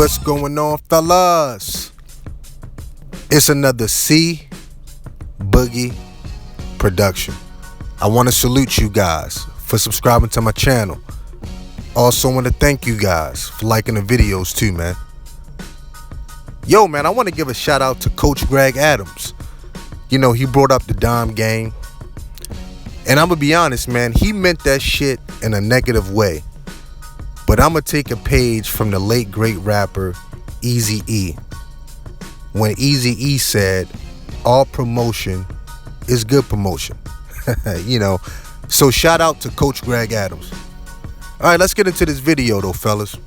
What's going on, fellas? It's another Boogie production. I want to salute you guys for subscribing to my channel. Also want to thank you guys for liking the videos too, man. Yo, man, I want to give a shout out to Coach Greg Adams. You know, he brought up the dime game. And I'm going to be honest, man, he meant that shit in a negative way. But I'm going to take a page from the late great rapper Eazy-E. When Eazy-E said, all promotion is good promotion. You know, so shout out to Coach Greg Adams. All right, let's get into this video though, fellas.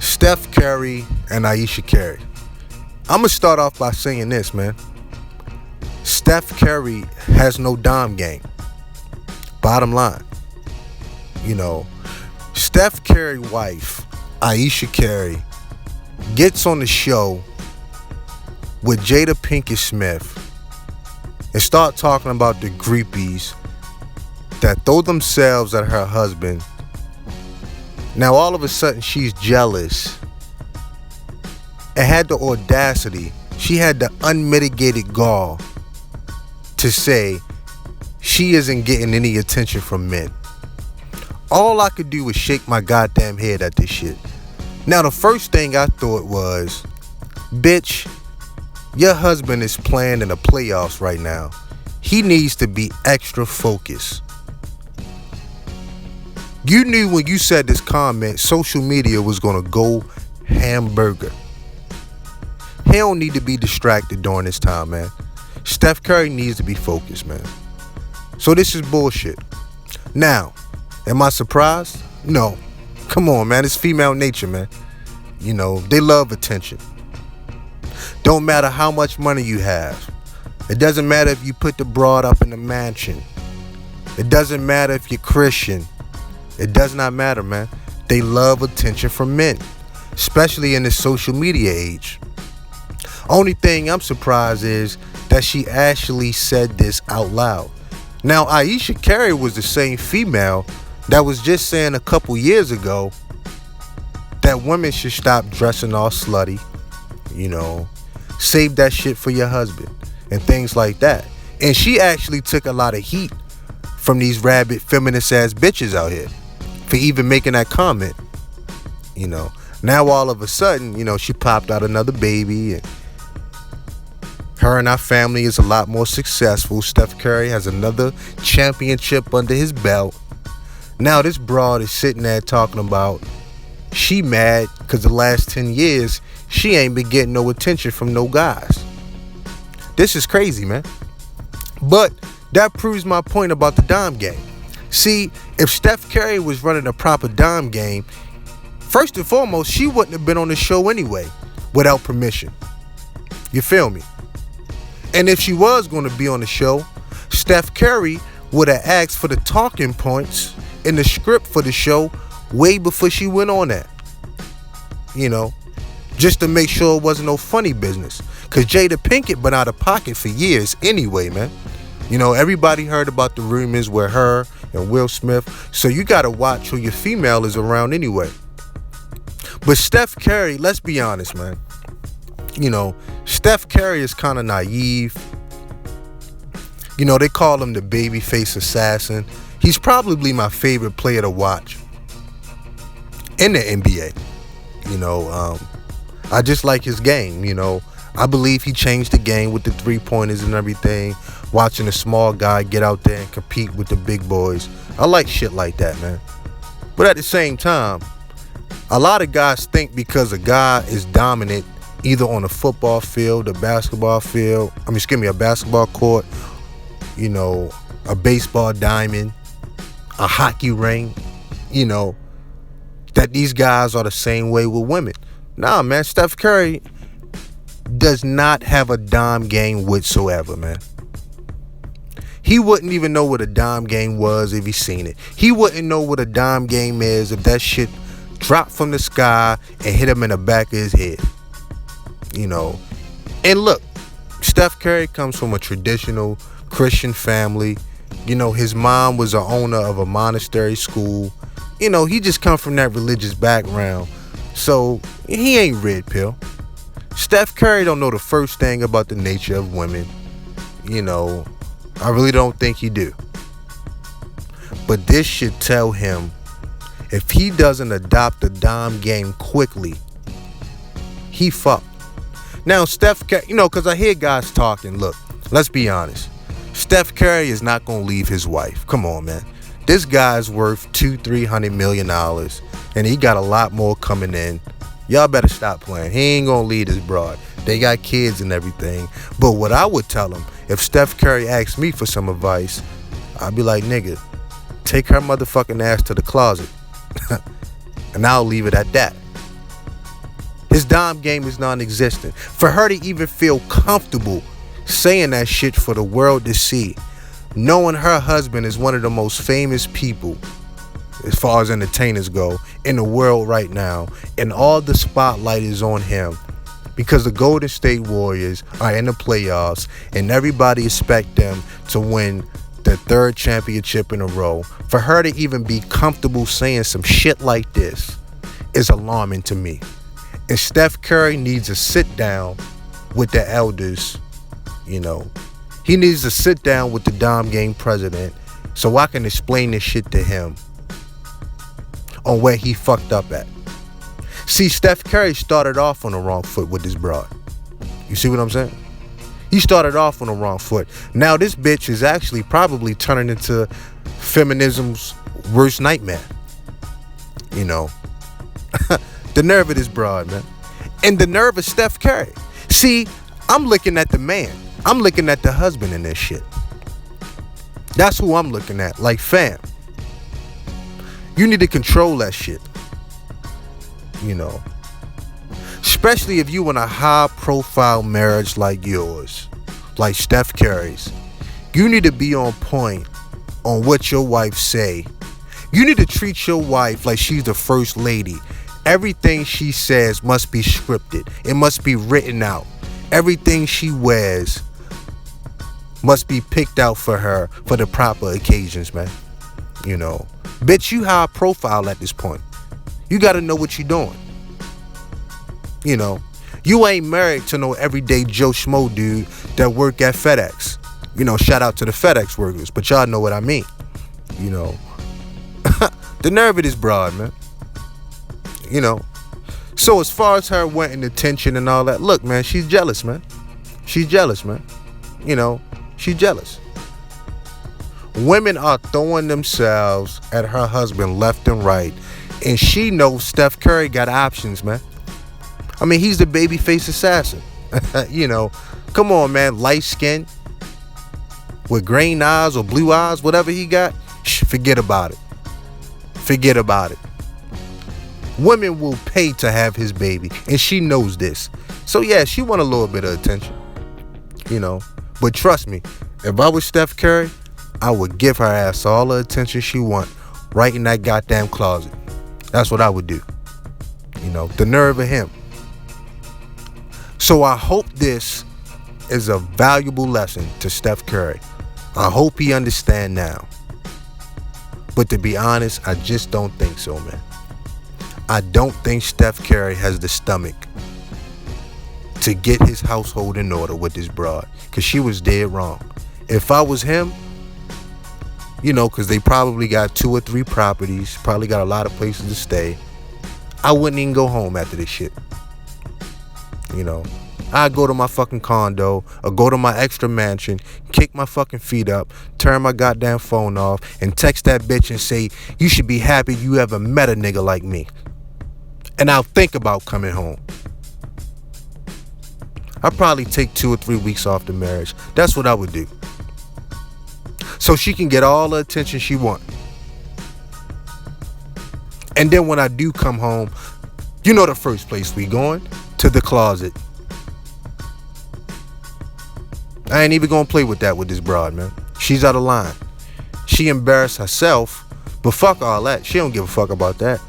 Steph Curry and Ayesha Curry. I'm going to start off by saying this, man. Steph Curry has no dime game. Bottom line. You know, Steph Curry's wife, Ayesha Curry, gets on the show with Jada Pinkett Smith and start talking about the groupies that throw themselves at her husband. Now all of a sudden she's jealous and had the audacity, she had the unmitigated gall to say she isn't getting any attention from men. All I could do was shake my goddamn head at this shit. Now the first thing I thought was, bitch, your husband is playing in the playoffs right now. He needs to be extra focused. You knew when you said this comment, social media was gonna go hamburger. He don't need to be distracted during this time, man. Steph Curry needs to be focused, man. So this is bullshit. Now, am I surprised? No. Come on, man. It's female nature, man. You know, they love attention. Don't matter how much money you have. It doesn't matter if you put the broad up in the mansion. It doesn't matter if you're Christian. It does not matter, man. They love attention from men, especially in this social media age. Only thing I'm surprised is that she actually said this out loud. Now, Ayesha Curry was the same female that was just saying a couple years ago that women should stop dressing all slutty, you know, save that shit for your husband and things like that. And she actually took a lot of heat from these rabid feminist ass bitches out here for even making that comment. You know, now all of a sudden, you know, she popped out another baby and her and our family is a lot more successful. Steph Curry has another championship under his belt. Now this broad is sitting there talking about she mad because the last 10 years she ain't been getting no attention from no guys. This is crazy, man. But that proves my point about the dime game. See, if Steph Curry was running a proper dime game, first and foremost, she wouldn't have been on the show anyway without permission. You feel me? And if she was going to be on the show, Steph Curry would have asked for the talking points in the script for the show way before she went on that. You know, just to make sure it wasn't no funny business. Because Jada Pinkett been out of pocket for years anyway, man. You know, everybody heard about the rumors with her and Will Smith. So you got to watch who your female is around anyway. But Steph Curry, let's be honest, man. You know, Steph Curry is kind of naive. You know, they call him the babyface assassin. He's probably my favorite player to watch in the NBA. You know, I just like his game. You know, I believe he changed the game with the three-pointers and everything. Watching a small guy get out there and compete with the big boys. I like shit like that, man. But at the same time, a lot of guys think because a guy is dominant either on a football field, a basketball field, a basketball court, you know, a baseball diamond, a hockey ring, you know, that these guys are the same way with women. Nah, man, Steph Curry does not have a dime game whatsoever, man. He wouldn't even know what a dime game was if he seen it. He wouldn't know what a dime game is if that shit dropped from the sky and hit him in the back of his head. You know, and look, Steph Curry comes from a traditional Christian family. You know, his mom was an owner of a monastery school. You know, he just come from that religious background. So he ain't red pill. Steph Curry don't know the first thing about the nature of women. I really don't think he do. But this should tell him, if he doesn't adopt the dime game quickly, he fucked. Now, Steph Curry, because I hear guys talking. Look, let's be honest. Steph Curry is not going to leave his wife. Come on, man. This guy's worth $200-300 million, and he got a lot more coming in. Y'all better stop playing. He ain't going to leave his broad. They got kids and everything. But what I would tell him, if Steph Curry asked me for some advice, I'd be like, nigga, take her motherfucking ass to the closet. And I'll leave it at that. His dime game is non-existent. For her to even feel comfortable saying that shit for the world to see, knowing her husband is one of the most famous people, as far as entertainers go, in the world right now, and all the spotlight is on him because the Golden State Warriors are in the playoffs and everybody expect them to win the third championship in a row. For her to even be comfortable saying some shit like this is alarming to me. And Steph Curry needs to sit down with the elders. He needs to sit down with the dime game president so I can explain this shit to him on where he fucked up at. See, Steph Curry started off on the wrong foot with this broad. You see what I'm saying? He started off on the wrong foot. Now this bitch is actually probably turning into feminism's worst nightmare. The nerve of this broad, man. And the nerve of Steph Curry. See, I'm looking at the man. I'm looking at the husband in this shit. That's who I'm looking at. Like, fam, you need to control that shit. Especially if you in a high profile marriage like yours, like Steph Curry's. You need to be on point on what your wife say. You need to treat your wife like she's the first lady. Everything she says must be scripted. It must be written out. Everything she wears must be picked out for her for the proper occasions, man. Bitch, you high profile at this point. You got to know what you're doing. You ain't married to no everyday Joe Schmo dude that work at FedEx. Shout out to the FedEx workers, but y'all know what I mean. The nerve of this broad, man. So as far as her wanting attention and all that, look, man, she's jealous, man. She's jealous, man. She's jealous. Women are throwing themselves at her husband left and right, and she knows Steph Curry got options, man. I mean, he's the babyface assassin. Come on, man. Light skin with green eyes or blue eyes, whatever he got, forget about it. Forget about it. Women will pay to have his baby, and she knows this. So yeah, she want a little bit of attention, But trust me, if I was Steph Curry, I would give her ass all the attention she want right in that goddamn closet. That's what I would do. The nerve of him. So I hope this is a valuable lesson to Steph Curry. I hope he understand now. But to be honest, I just don't think so, man. I don't think Steph Curry has the stomach to get his household in order with this broad, because she was dead wrong. If I was him, because they probably got 2 or 3 properties, probably got a lot of places to stay, I wouldn't even go home after this shit. I'd go to my fucking condo or go to my extra mansion, kick my fucking feet up, turn my goddamn phone off, and text that bitch and say, you should be happy you ever met a nigga like me. And I'll think about coming home. I'll probably take 2 or 3 weeks off the marriage. That's what I would do. So she can get all the attention she wants. And then when I do come home, the first place we going? To the closet. I ain't even gonna play with that with this broad, man. She's out of line. She embarrassed herself, but fuck all that. She don't give a fuck about that.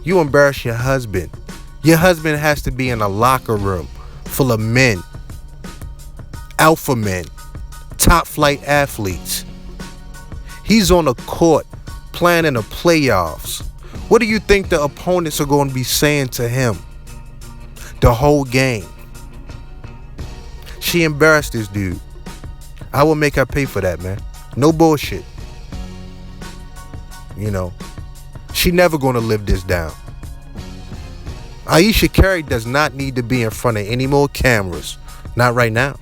You embarrass your husband. Your husband has to be in a locker room full of men, alpha men, top flight athletes. He's on a court playing in the playoffs What do you think the opponents are going to be saying to him the whole game? She embarrassed this dude. I will make her pay for that, man. No bullshit. You know, she never going to live this down. Ayesha Curry does not need to be in front of any more cameras. Not right now.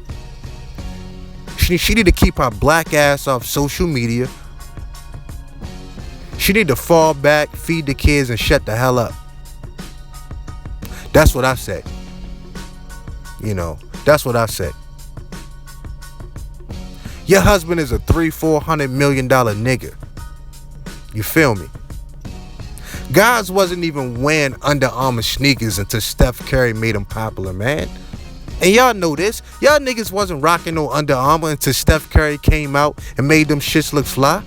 She need to keep her black ass off social media. She need to fall back, feed the kids, and shut the hell up. That's what I say. You know, that's what I say. Your husband is a $300-400 million nigga. You feel me? Guys wasn't even wearing Under Armour sneakers until Steph Curry made them popular, man. And y'all know this. Y'all niggas wasn't rocking no Under Armour until Steph Curry came out and made them shits look fly.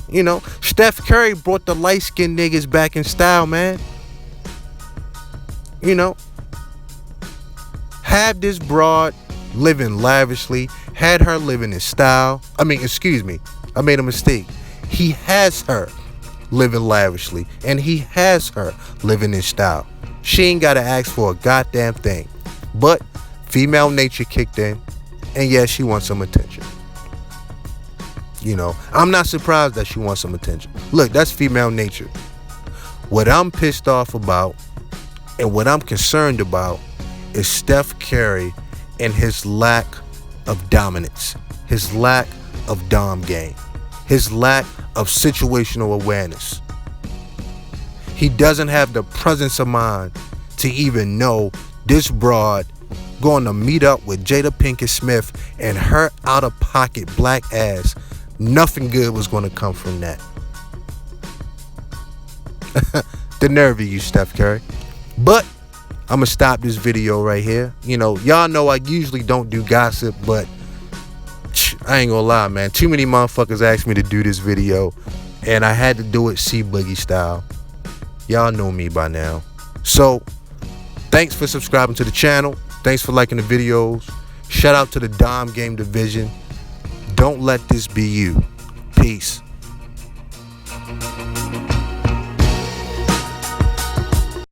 You know, Steph Curry brought the light-skinned niggas back in style, man. You know, had this broad living lavishly, had her living in style. I made a mistake. He has her living lavishly, and he has her living in style. She ain't got to ask for a goddamn thing. But female nature kicked in, and yeah, she wants some attention. You know, I'm not surprised that she wants some attention. Look, that's female nature. What I'm pissed off about and what I'm concerned about is Steph Curry and his lack of dominance, his lack of dom game, his lack of situational awareness. He doesn't have the presence of mind to even know this broad going to meet up with Jada Pinkett Smith and her out-of-pocket black ass. Nothing good was going to come from that. The nerve of you, Steph Curry. But I'm going to stop this video right here. You know, y'all know I usually don't do gossip, but I ain't going to lie, man. Too many motherfuckers asked me to do this video, and I had to do it Boogie style. Y'all know me by now. So, thanks for subscribing to the channel. Thanks for liking the videos. Shout out to the Dom Game Division. Don't let this be you. Peace.